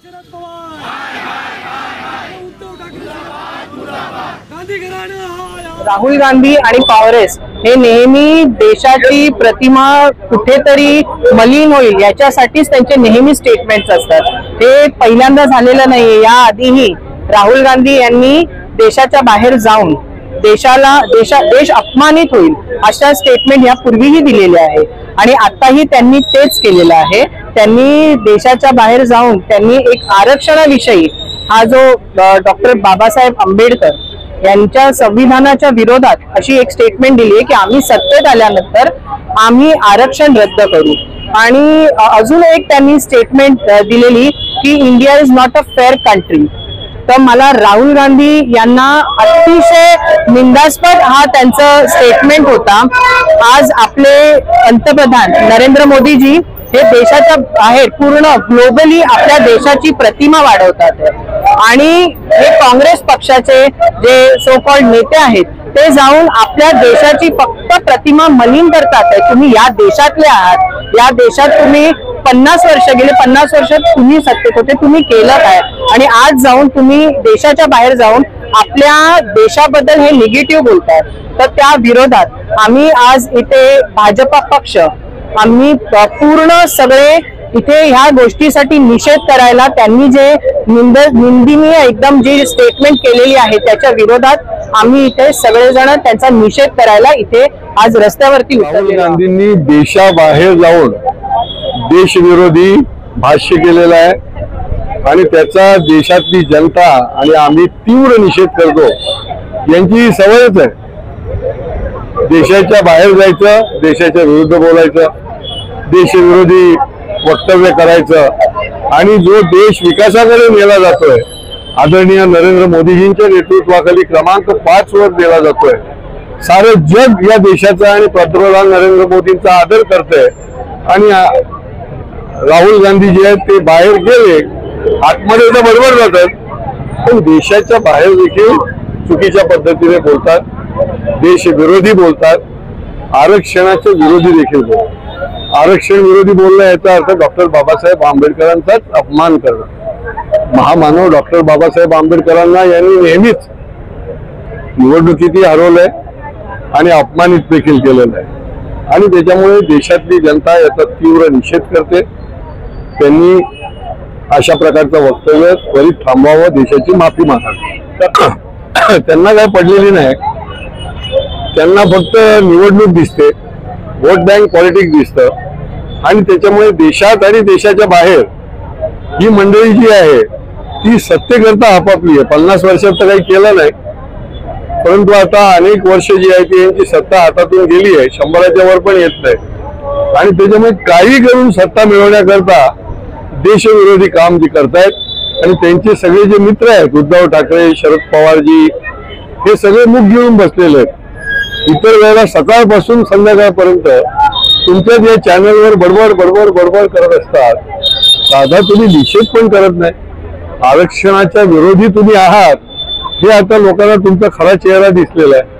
शरद पवार, उद्धव ठाकरे, राहुल गांधी आणि काँग्रेस हे नेहमी देशाची प्रतिमा कुठेतरी मलिन होईल याच्यासाठीच त्यांचे नेहमी स्टेटमेंट्स असतात। हे पहिल्यांदा झालेलं नाहीये। या आधीही राहुल गांधी यांनी देशाच्या बाहेर जाऊन देश अपमानित होईल अशा स्टेटमेंट यापूर्वीही दिलेले आहे आणि आताही त्यांनी तेच केलेलं आहे। त्यांनी देशाच्या बाहेर जाऊन त्यांनी एक आरक्षणाविषयी हा जो डॉक्टर बाबासाहेब आंबेडकर यांच्या संविधानाच्या विरोधात अशी एक स्टेटमेंट दिली आहे की आम्ही सत्तेत आल्यानंतर आम्ही आरक्षण रद्द करू। आणि अजून एक त्यांनी स्टेटमेंट दिलेली की India is not a fair country. तर मला राहुल गांधी यांना अतिशय निंदास्पद हा त्यांचा स्टेटमेंट होता। आज आपले पंतप्रधान नरेंद्र मोदीजी हे देशाच्या बाहेर पूर्ण ग्लोबली आपल्या देशाची प्रतिमा वाढवतात आणि हे काँग्रेस पक्षाचे जे सो कॉल्ड नेते आहेत ते जाऊन आपल्या देशाची फक्त प्रतिमा मलिन करतात। तुम्ही या देशातले आहात, या देशात तुम्ही 50 वर्ष गेले, 50 वर्षात तुम्ही सत्तेत होते, तुम्ही केलं काय? आणि आज जाऊन तुम्ही देशाच्या बाहेर जाऊन आपल्या देशाबद्दल हे निगेटिव्ह बोलतात। तर त्या विरोधात आम्ही आज इथे भाजपा पक्ष आम्ही पूर्ण सगळे इथे ह्या गोष्टीसाठी निषेध करायला त्यांनी जे निंदनीय एकदम जी स्टेटमेंट केलेली आहे त्याच्या विरोधात आम्ही इथे सगळेजण त्यांचा निषेध करायला इथे आज रस्त्यावरती राहुल गांधींनी देशाबाहेर जाऊन देशविरोधी भाष्य केलेलं आहे आणि त्याचा देशातली जनता आणि आम्ही तीव्र निषेध करतो। यांची सवयच आहे देशाच्या बाहेर जायचं, देशाच्या विरुद्ध बोलायचं, देशविरोधी वक्तव्य करायचं आणि जो देश विकासाकडे नेला जातोय आदरणीय नरेंद्र मोदीजींच्या नेतृत्वाखाली क्रमांक 5 वर नेला जातोय। सारं जग या देशाचा आणि पंतप्रधान नरेंद्र मोदींचा आदर करतंय आणि राहुल गांधी जे आहेत ते बाहेर गेले आतमध्ये तर बरोबर जातात पण देशाच्या बाहेर देखील चुकीच्या पद्धतीने बोलतात, देशविरोधी बोलतात, आरक्षणाच्या विरोधी देखील बोलतात। आरक्षण विरोधी बोलणं याचा अर्थ डॉक्टर बाबासाहेब आंबेडकरांचाच अपमान करणं। महामानव डॉक्टर बाबासाहेब आंबेडकरांना यांनी नेहमीच निवडणुकीतही हरवलंय आणि अपमानित देखील केलेलं आहे आणि त्याच्यामुळे देशातली जनता याचा तीव्र निषेध करते। त्यांनी अशा प्रकारचं वक्तव्य त्वरित थांबवावं, देशाची माफी मागावी। त्यांना काय पडलेली नाही, त्यांना फक्त निवडणूक दिसते, वोट बँक पॉलिटिक्स दिसतं आणि त्याच्यामुळे देशात आणि देशाच्या बाहेर ही मंडळी जी आहे ती सत्तेकरता आपापली आहे। 50 वर्षात तर काही केलं नाही परंतु आता अनेक वर्ष जी आहे ती यांची सत्ता हातातून गेली आहे, 100च्या वर पण येत नाही आणि त्याच्यामुळे काही करून सत्ता मिळवण्याकरता देशविरोधी काम जे करतायत आणि त्यांचे सगळे जे मित्र आहेत उद्धव ठाकरे, शरद पवारजी हे सगळे मुख घेऊन बसलेले आहेत। इतर वेळेला सकाळपासून संध्याकाळपर्यंत तुमच्याच या चॅनलवर बडबड करत असतात, साधा तुम्ही निषेध पण करत नाही। आरक्षणाच्या विरोधी तुम्ही आहात हे आता लोकांना तुमचा खरा चेहरा दिसलेला आहे।